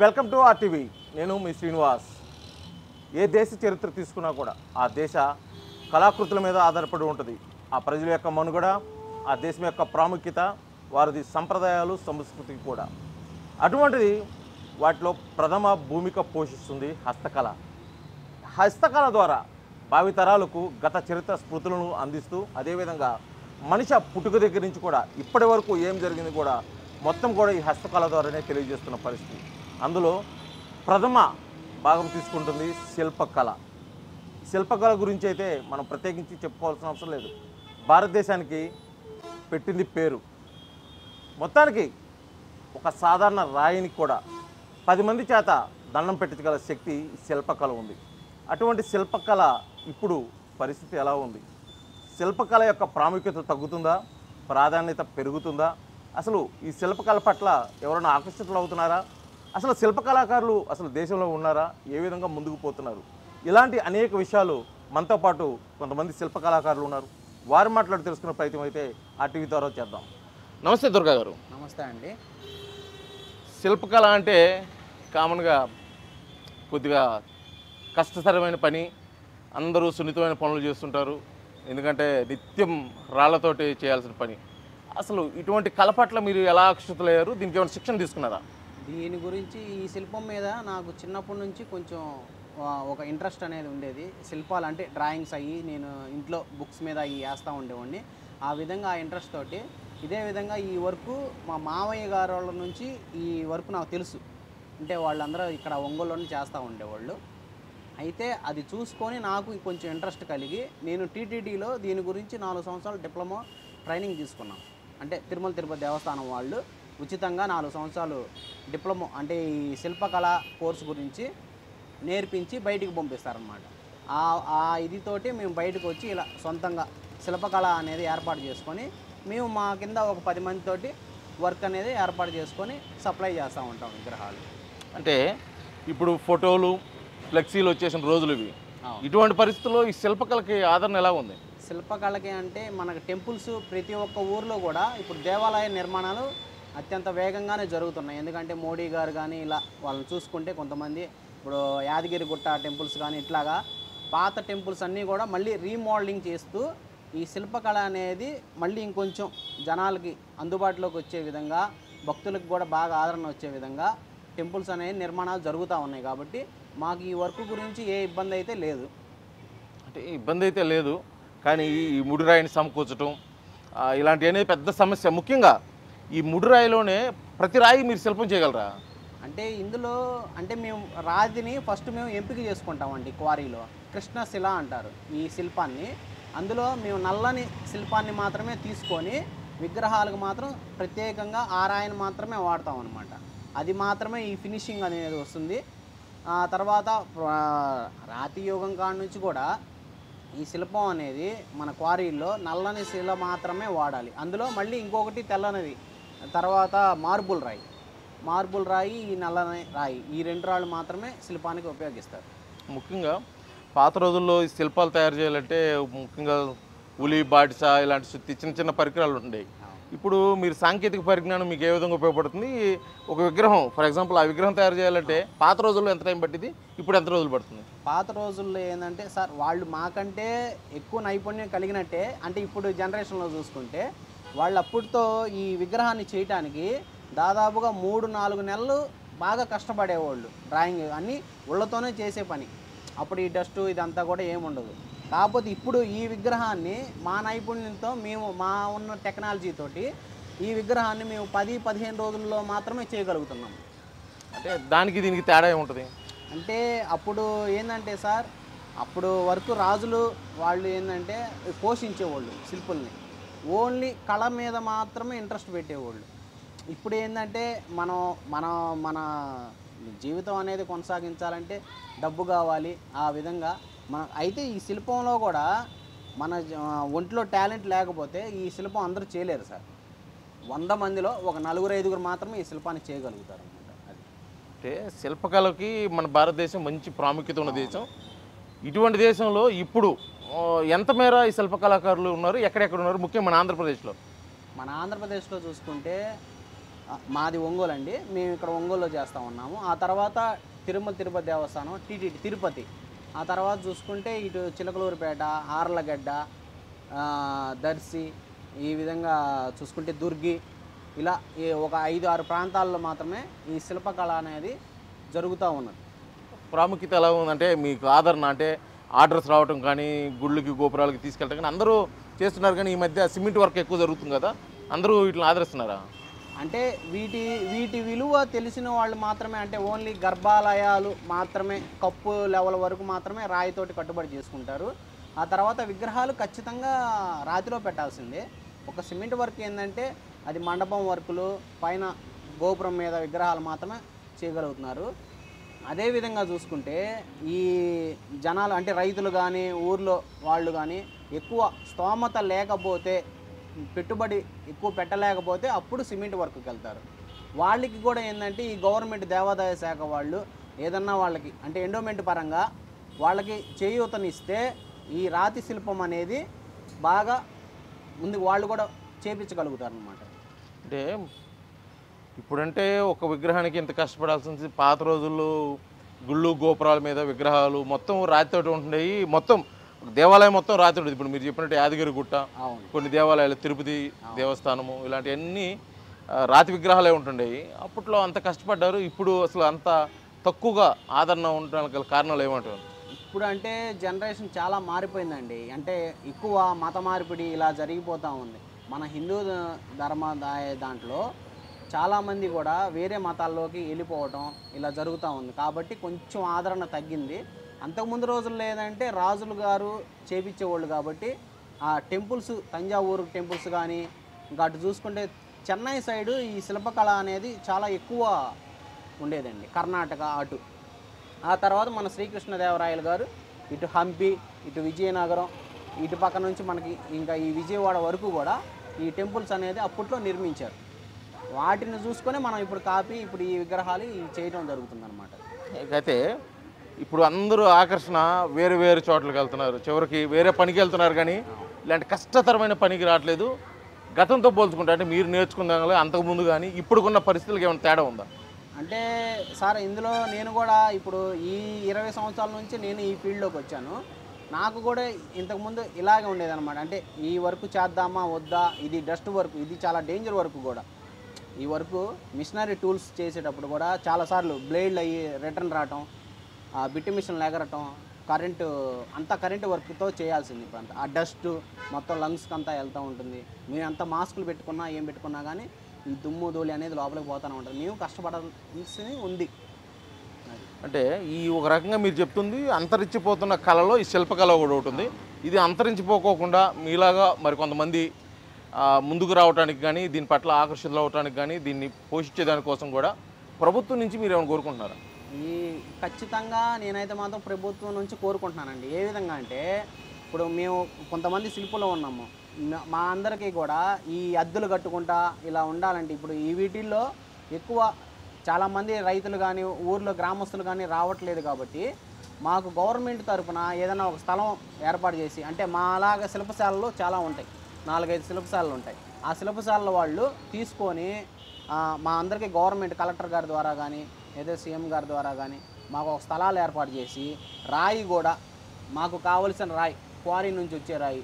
Welcome to RTV. నేను మీ శ్రీనివాస్. ఏ దేశ చరిత్ర తీసుకున్నా కూడా ఆ దేశ కళాకృతుల మీద ఆధారపడి ఉంటుంది. ఆ ప్రజల యొక్క మనుగడ, ఆ దేశం యొక్క ప్రాముఖ్యత, వారిది సంప్రదాయాలు, సంస్కృతి కూడా. అటువంటిది వాటిలో ప్రథమ భూమిక పోషిస్తుంది హస్తకళ. హస్తకళ ద్వారా భావితరాలకు గత చరిత్ర స్మృతులను అందిస్తూ, అదేవిధంగా మనిషి పుట్టుక దగ్గర నుంచి కూడా ఇప్పటి వరకు ఏం జరిగింది కూడా మొత్తం కూడా ఈ హస్తకళ ద్వారానే తెలియజేస్తున్న పరిస్థితి. అందులో ప్రథమ భాగం తీసుకుంటుంది శిల్పకళ. శిల్పకళ గురించి అయితే మనం ప్రత్యేకించి చెప్పుకోవాల్సిన అవసరం లేదు. భారతదేశానికి పెట్టింది పేరు. మొత్తానికి ఒక సాధారణ రాయిని కూడా 10 మంది చేత దండం పెట్టగల శక్తి శిల్పకళ ఉంది. అటువంటి శిల్పకళ ఇప్పుడు పరిస్థితి ఎలా ఉంది? శిల్పకళ యొక్క ప్రాముఖ్యత తగ్గుతుందా, ప్రాధాన్యత పెరుగుతుందా? అసలు ఈ శిల్పకళ పట్ల ఎవరైనా ఆకర్షితులు అవుతున్నారా? అసలు శిల్పకళాకారులు అసలు దేశంలో ఉన్నారా? ఏ విధంగా ముందుకు పోతున్నారు? ఇలాంటి అనేక విషయాలు మనతో పాటు కొంతమంది శిల్పకళాకారులు ఉన్నారు. వారి మాట్లాడి తెలుసుకునే ప్రయత్నం అయితే ఆర్టీవీ ద్వారా చేద్దాం. నమస్తే దుర్గా గారు. నమస్తే అండి. శిల్పకళ అంటే కామన్గా కొద్దిగా కష్టతరమైన పని, అందరూ సున్నితమైన పనులు చేస్తుంటారు. ఎందుకంటే నిత్యం రాళ్లతోటి చేయాల్సిన పని. అసలు ఇటువంటి కళ పట్ల మీరు ఎలా ఆకర్షితులయ్యారు? దీనికి ఏమైనా శిక్షణ తీసుకున్నారా? దీని గురించి ఈ శిల్పం మీద నాకు చిన్నప్పటి నుంచి కొంచెం ఒక ఇంట్రెస్ట్ అనేది ఉండేది. శిల్పాలు అంటే డ్రాయింగ్స్ అయ్యి నేను ఇంట్లో బుక్స్ మీద అవి వేస్తూ ఉండేవాడిని. ఆ విధంగా ఆ ఇంట్రెస్ట్ తోటి ఇదే విధంగా ఈ వర్క్ మా మామయ్య గారి వాళ్ళ నుంచి ఈ వర్క్ నాకు తెలుసు. అంటే వాళ్ళందరూ ఇక్కడ ఒంగోలులోనే చేస్తూ ఉండేవాళ్ళు. అయితే అది చూసుకొని నాకు కొంచెం ఇంట్రెస్ట్ కలిగి నేను టీటీడీలో దీని గురించి 4 సంవత్సరాలు డిప్లొమా ట్రైనింగ్ తీసుకున్నాను. అంటే తిరుమల తిరుపతి దేవస్థానం వాళ్ళు ఉచితంగా 4 సంవత్సరాలు డిప్లొమా అంటే ఈ శిల్పకళ కోర్సు గురించి నేర్పించి బయటికి పంపిస్తారనమాట. ఆ ఇదితోటి మేము బయటకు వచ్చి ఇలా సొంతంగా శిల్పకళ అనేది ఏర్పాటు చేసుకొని మేము మా కింద ఒక 10 మందితోటి వర్క్ అనేది ఏర్పాటు చేసుకొని సప్లై చేస్తూ ఉంటాం విగ్రహాలు. అంటే ఇప్పుడు ఫోటోలు, ఫ్లెక్సీలు వచ్చేసిన రోజులు ఇవి. ఇటువంటి పరిస్థితుల్లో ఈ శిల్పకళకి ఆదరణ ఎలా ఉంది? శిల్పకళకి అంటే మనకు టెంపుల్స్ ప్రతి ఒక్క ఊర్లో కూడా ఇప్పుడు దేవాలయ నిర్మాణాలు అత్యంత వేగంగానే జరుగుతున్నాయి. ఎందుకంటే మోడీ గారు కానీ ఇలా వాళ్ళని చూసుకుంటే కొంతమంది ఇప్పుడు యాదగిరిగుట్ట టెంపుల్స్ కానీ ఇట్లాగా పాత టెంపుల్స్ అన్నీ కూడా మళ్ళీ రీమోడలింగ్ చేస్తూ ఈ శిల్పకళ అనేది మళ్ళీ ఇంకొంచెం జనాలకి అందుబాటులోకి వచ్చే విధంగా, భక్తులకు కూడా బాగా ఆదరణ వచ్చే విధంగా టెంపుల్స్ అనేవి నిర్మాణాలు జరుగుతూ ఉన్నాయి. కాబట్టి మాకు ఈ వర్క్ గురించి ఏ ఇబ్బంది అయితే లేదు. అంటే ఇబ్బంది అయితే లేదు, కానీ ఈ ముడిరాయిని సమకూర్చడం ఇలాంటి అనేది పెద్ద సమస్య. ముఖ్యంగా ఈ ముడిరాయిలోనే ప్రతి రాయి మీరు శిల్పం చేయగలరా? అంటే ఇందులో అంటే మేము రాతిని ఫస్ట్ మేము ఎంపిక చేసుకుంటామండి. క్వారీలో కృష్ణశిల అంటారు ఈ శిల్పాన్ని. అందులో మేము నల్లని శిల్పాన్ని మాత్రమే తీసుకొని విగ్రహాలకు మాత్రం ప్రత్యేకంగా ఆ రాయిని మాత్రమే వాడతాం అనమాట. అది మాత్రమే ఈ ఫినిషింగ్ అనేది వస్తుంది. ఆ తర్వాత రాతి యుగం కాడ నుంచి కూడా ఈ శిల్పం అనేది మన క్వారీల్లో నల్లని శిల మాత్రమే వాడాలి. అందులో మళ్ళీ ఇంకొకటి తెల్లనిది, తర్వాత మార్బుల్ రాయి, ఈ నల్లని రాయి, ఈ 2 రాళ్ళు మాత్రమే శిల్పానికి ఉపయోగిస్తారు. ముఖ్యంగా పాత రోజుల్లో ఈ శిల్పాలు తయారు చేయాలంటే ముఖ్యంగా ఉలి, బాటిసా ఇలాంటి చిన్న చిన్న పరికరాలు ఉండేవి. ఇప్పుడు మీరు సాంకేతిక పరిజ్ఞానం మీకు ఏ విధంగా ఉపయోగపడుతుంది? ఒక విగ్రహం ఫర్ ఎగ్జాంపుల్ ఆ విగ్రహం తయారు చేయాలంటే పాత రోజుల్లో ఎంత టైం పట్టింది, ఇప్పుడు ఎంత రోజులు పడుతుంది? పాత రోజుల్లో ఏంటంటే సార్ వాళ్ళు మాకంటే ఎక్కువ నైపుణ్యం కలిగినట్టే. అంటే ఇప్పుడు జనరేషన్లో చూసుకుంటే వాళ్ళు అప్పటితో ఈ విగ్రహాన్ని చేయటానికి దాదాపుగా 3-4 నెలలు బాగా కష్టపడేవాళ్ళు. డ్రాయింగ్ అన్నీ ఉళ్ళతోనే చేసే పని. అప్పుడు ఈ డస్ట్ ఇదంతా కూడా ఏముండదు. కాకపోతే ఇప్పుడు ఈ విగ్రహాన్ని మా నైపుణ్యంతో మేము మా ఉన్న టెక్నాలజీతోటి ఈ విగ్రహాన్ని మేము 10-15 రోజుల్లో మాత్రమే చేయగలుగుతున్నాం. అంటే దానికి దీనికి తేడా ఏముంటుంది? అంటే అప్పుడు ఏంటంటే సార్, అప్పుడు వరకు రాజులు వాళ్ళు ఏంటంటే పోషించేవాళ్ళు శిల్పుల్ని, ఓన్లీ కళ మీద మాత్రమే ఇంట్రెస్ట్ పెట్టేవాళ్ళు. ఇప్పుడు ఏంటంటే మనం మన మన జీవితం అనేది కొనసాగించాలంటే డబ్బు కావాలి. ఆ విధంగా అయితే ఈ శిల్పంలో కూడా మన ఒంట్లో టాలెంట్ లేకపోతే ఈ శిల్పం అందరూ చేయలేరు సార్. 100 మందిలో ఒక 4-5 మాత్రమే ఈ శిల్పాన్ని చేయగలుగుతారు అన్నమాట. అది అంటే శిల్పకళకి మన భారతదేశం మంచి ప్రాముఖ్యత ఉన్న దేశం. ఇటువంటి దేశంలో ఇప్పుడు ఎంత మేర ఈ శిల్పకళాకారులు ఉన్నారు, ఎక్కడెక్కడ ఉన్నారు? ముఖ్యంగా మన ఆంధ్రప్రదేశ్లో చూసుకుంటే మాది ఒంగోలు అండి. మేము ఇక్కడ ఒంగోలులో చేస్తూ ఉన్నాము. ఆ తర్వాత తిరుపతి దేవస్థానం, టీటీడీ తిరుపతి. ఆ తర్వాత చూసుకుంటే ఇటు చిలకలూరుపేట, ఆర్లగడ్డ, దర్శి, ఈ విధంగా చూసుకుంటే దుర్గి, ఇలా ఒక 5-6 ప్రాంతాల్లో మాత్రమే ఈ శిల్పకళ అనేది జరుగుతూ ఉన్నది. ప్రాముఖ్యత ఎలా ఉందంటే మీకు ఆదరణ అంటే ఆర్డర్స్ రావటం కానీ గుళ్ళకి గోపురాలకి తీసుకెళ్ళటం కానీ అందరూ చేస్తున్నారు, కానీ ఈ మధ్య సిమెంట్ వర్క్ ఎక్కువ జరుగుతుంది కదా, అందరూ వీటిని ఆదరిస్తున్నారా? అంటే వీటి విలువ తెలిసిన వాళ్ళు మాత్రమే, అంటే ఓన్లీ గర్భాలయాలు మాత్రమే కప్పు లెవెల్ వరకు మాత్రమే రాయితోటి కట్టుబడి చేసుకుంటారు. ఆ తర్వాత విగ్రహాలు ఖచ్చితంగా రాతిలో పెట్టాల్సిందే. ఒక సిమెంట్ వర్క్ ఏంటంటే అది మండపం వర్కులు, పైన గోపురం మీద విగ్రహాలు మాత్రమే చేయగలుగుతున్నారు. అదేవిధంగా చూసుకుంటే ఈ జనాలు అంటే రైతులు కానీ ఊర్లో వాళ్ళు కానీ ఎక్కువ స్తోమత లేకపోతే, పెట్టుబడి ఎక్కువ పెట్టలేకపోతే అప్పుడు సిమెంట్ వర్క్కి వెళ్తారు. వాళ్ళకి కూడా ఏంటంటే ఈ గవర్నమెంట్ దేవాదాయ శాఖ వాళ్ళు ఏదన్నా వాళ్ళకి అంటే ఎండోమెంట్ పరంగా వాళ్ళకి చేయూతనిస్తే ఈ రాతి శిల్పం అనేది బాగా ముందుకు వాళ్ళు కూడా చేపించగలుగుతారు అన్నమాట. అంటే ఇప్పుడంటే ఒక విగ్రహానికి ఇంత కష్టపడాల్సింది, పాత రోజుల్లో గుళ్ళు గోపురాల మీద విగ్రహాలు మొత్తం రాతితోటి ఉంటున్నాయి, మొత్తం దేవాలయం మొత్తం రాతి ఉంటుంది. ఇప్పుడు మీరు చెప్పినట్టు యాదగిరి గుట్ట, కొన్ని దేవాలయాలు, తిరుపతి దేవస్థానము, ఇలాంటివన్నీ రాతి విగ్రహాలే ఉంటుండేవి. అప్పట్లో అంత కష్టపడ్డారు, ఇప్పుడు అసలు అంత తక్కువగా ఆదరణ ఉండడానికి గల కారణాలు ఏమంటారు? ఇప్పుడు అంటే జనరేషన్ చాలా మారిపోయిందండి. అంటే ఎక్కువ మత మార్పిడి ఇలా జరిగిపోతూ ఉంది. మన హిందూ ధర్మదాయ దాంట్లో చాలామంది కూడా వేరే మతాల్లోకి వెళ్ళిపోవటం ఇలా జరుగుతూ ఉంది. కాబట్టి కొంచెం ఆదరణ తగ్గింది. అంతకుముందు రోజుల్లో ఏదంటే రాజులు గారు చేపించేవాళ్ళు కాబట్టి ఆ టెంపుల్స్, తంజావూరు టెంపుల్స్ కానీ, ఇంకా అటు చూసుకుంటే చెన్నై సైడు ఈ శిల్పకళ అనేది చాలా ఎక్కువ ఉండేదండి, కర్ణాటక అటు. ఆ తర్వాత మన శ్రీకృష్ణదేవరాయలు గారు ఇటు హంపి, ఇటు విజయనగరం, ఇటు పక్క నుంచి మనకి ఇంకా ఈ విజయవాడ వరకు కూడా ఈ టెంపుల్స్ అనేది అప్పట్లో నిర్మించారు. వాటిని చూసుకొని మనం ఇప్పుడు కాపీ ఇప్పుడు ఈ విగ్రహాలు చేయడం జరుగుతుందన్నమాట. అయితే ఇప్పుడు అందరూ ఆకర్షణ వేరే వేరే చోట్లకి వెళ్తున్నారు, చివరికి వేరే పనికి వెళ్తున్నారు, కానీ ఇలాంటి కష్టతరమైన పనికి రావట్లేదు. గతంతో పోల్చుకుంటే అంటే మీరు నేర్చుకున్న అంతకుముందు కానీ ఇప్పుడున్న పరిస్థితులకు ఏమైనా తేడా ఉందా? అంటే సార్ ఇందులో నేను కూడా ఇప్పుడు ఈ 20 సంవత్సరాల నుంచి నేను ఈ ఫీల్డ్లోకి వచ్చాను. నాకు కూడా ఇంతకుముందు ఇలాగే ఉండేదన్నమాట. అంటే ఈ వర్క్ చేద్దామా వద్దా, ఇది డస్ట్ వర్క్, ఇది చాలా డేంజర్ వర్క్ కూడా. ఈ వర్క్ మిషనరీ టూల్స్ చేసేటప్పుడు కూడా చాలాసార్లు బ్లేడ్లు అయ్యి రిటర్న్ రావటం, బిట్టి మిషన్లు ఎగరటం, కరెంటు వర్క్తో చేయాల్సింది. ఇప్పుడు అంతా ఆ డస్ట్ మొత్తం లంగ్స్కి అంతా వెళ్తూ ఉంటుంది. మేము అంతా మాస్కులు పెట్టుకున్నా ఏం పెట్టుకున్నా కానీ ఈ దుమ్ము ధూళి అనేది లోపలికి పోతూనే ఉంటుంది. మేము కష్టపడాల్సి ఉంది. అంటే ఈ ఒక రకంగా మీరు చెప్తుంది అంతరించిపోతున్న కళలో ఈ శిల్పకళ కూడా ఉంటుంది. ఇది అంతరించిపోకోకుండా మీలాగా మరి కొంతమంది ముందుకు రావడానికి కానీ, దీని పట్ల ఆకర్షితులు అవడానికి కానీ, దీన్ని పోషించేదానికోసం కూడా ప్రభుత్వం నుంచి మీరు ఏమైనా కోరుకుంటున్నారా? ఖచ్చితంగా నేనైతే మాత్రం ప్రభుత్వం నుంచి కోరుకుంటున్నానండి. ఏ విధంగా అంటే ఇప్పుడు మేము కొంతమంది శిల్పులు ఉన్నాము, మా అందరికీ కూడా ఈ అద్దెలు కట్టుకుంటా ఇలా ఉండాలంటే ఇప్పుడు ఈ వీటిల్లో ఎక్కువ చాలామంది రైతులు కానీ ఊర్లో గ్రామస్తులు కానీ రావట్లేదు. కాబట్టి మాకు గవర్నమెంట్ తరఫున ఏదైనా ఒక స్థలం ఏర్పాటు చేసి, అంటే మా అలాగ శిల్పశాలలు చాలా ఉంటాయి, 4-5 శిల్పశాలలు ఉంటాయి. ఆ శిల్పశాలల వాళ్ళు తీసుకొని మా అందరికీ గవర్నమెంట్ కలెక్టర్ గారి ద్వారా కానీ ఏదో సీఎం గారి ద్వారా కానీ మాకు ఒక స్థలాలు ఏర్పాటు చేసి, రాయి కూడా మాకు కావలసిన రాయి, క్వారీ నుంచి వచ్చే రాయి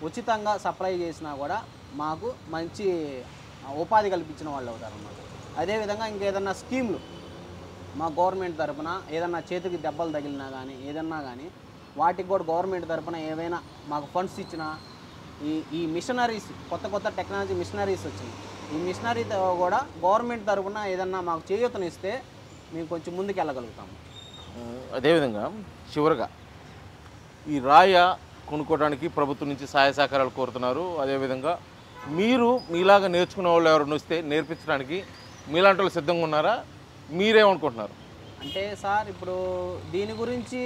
ఉచితంగా సప్లై చేసినా కూడా మాకు మంచి ఉపాధి కల్పించిన వాళ్ళు అవుతారు అన్నమాట. అదేవిధంగా ఇంకేదన్నా స్కీమ్లు మా గవర్నమెంట్ తరఫున ఏదన్నా చేతికి దెబ్బలు తగిలినా కానీ ఏదన్నా కానీ వాటికి కూడా గవర్నమెంట్ తరఫున ఏవైనా మాకు ఫండ్స్ ఇచ్చినా, ఈ మిషనరీస్ కొత్త టెక్నాలజీ మిషనరీస్ వచ్చినాయి, ఈ మిషనరీతో కూడా గవర్నమెంట్ తరఫున ఏదన్నా మాకు చేయూతనిస్తే మేము కొంచెం ముందుకు వెళ్ళగలుగుతాము. అదేవిధంగా చివరిగా ఈ రాయ కొనుక్కోవడానికి ప్రభుత్వం నుంచి సహాయ సహకారాలు కోరుతున్నారు. అదేవిధంగా మీరు మీలాగా నేర్చుకునే వాళ్ళు ఎవరైనా వస్తే నేర్పించడానికి మీలాంటి వాళ్ళు సిద్ధంగా ఉన్నారా? మీరేమనుకుంటున్నారు? అంటే సార్ ఇప్పుడు దీని గురించి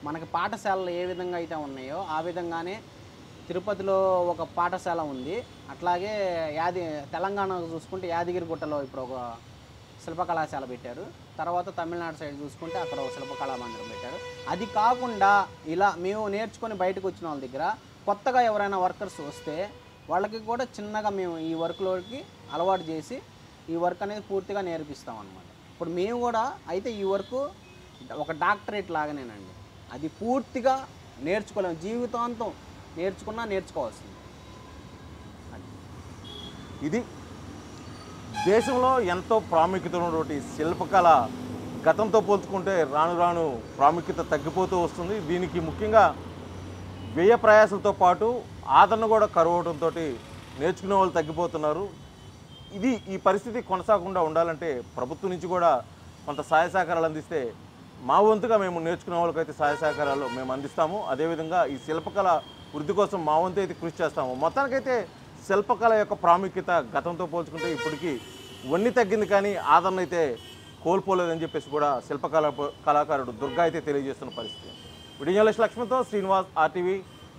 మనకి పాఠశాలలు ఏ విధంగా అయితే ఉన్నాయో ఆ విధంగానే తిరుపతిలో ఒక పాఠశాల ఉంది. అట్లాగే తెలంగాణకు చూసుకుంటే యాదగిరిగుట్టలో ఇప్పుడు ఒక శిల్పకళాశాల పెట్టారు. తర్వాత తమిళనాడు సైడ్ చూసుకుంటే అక్కడ ఒక శిల్పకళా మందిరం పెట్టారు. అది కాకుండా ఇలా మేము నేర్చుకొని బయటకు వచ్చిన వాళ్ళ దగ్గర కొత్తగా ఎవరైనా వర్కర్స్ వస్తే వాళ్ళకి కూడా చిన్నగా మేము ఈ వర్క్లోకి అలవాటు చేసి ఈ వర్క్ అనేది పూర్తిగా నేర్పిస్తాం అన్నమాట. ఇప్పుడు మేము కూడా అయితే ఈ వర్క్ ఒక డాక్టరేట్ లాగానేనండి, అది పూర్తిగా నేర్చుకోలేము, జీవితాంతం నేర్చుకోవాల్సింది. ఇది దేశంలో ఎంతో ప్రాముఖ్యత ఉన్నటువంటి శిల్పకళ గతంతో పోల్చుకుంటే రాను రాను ప్రాముఖ్యత తగ్గిపోతూ వస్తుంది. దీనికి ముఖ్యంగా వ్యయ ప్రయాసాలతో పాటు ఆదరణ కూడా కరువడంతో నేర్చుకునే వాళ్ళు తగ్గిపోతున్నారు. ఈ పరిస్థితి కొనసాగకుండా ఉండాలంటే ప్రభుత్వం నుంచి కూడా కొంత సహాయ సహకారాలు అందిస్తే మా వంతుగా మేము నేర్చుకునే వాళ్ళకైతే సహాయ సహకారాలు మేము అందిస్తాము. అదేవిధంగా ఈ శిల్పకళ వృద్ధి కోసం మా వంతు అయితే కృషి చేస్తాము. మొత్తానికైతే శిల్పకళ యొక్క ప్రాముఖ్యత గతంతో పోల్చుకుంటే ఇప్పటికీ వన్నీ తగ్గింది, కానీ ఆదరణ అయితే కోల్పోలేదని చెప్పేసి కూడా కళాకారుడు దుర్గా అయితే తెలియజేస్తున్న పరిస్థితి. వీడియో జర్నలిస్ట్ లక్ష్మణ్తో శ్రీనివాస్, RTV,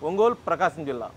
ఒంగోలు, ప్రకాశం జిల్లా.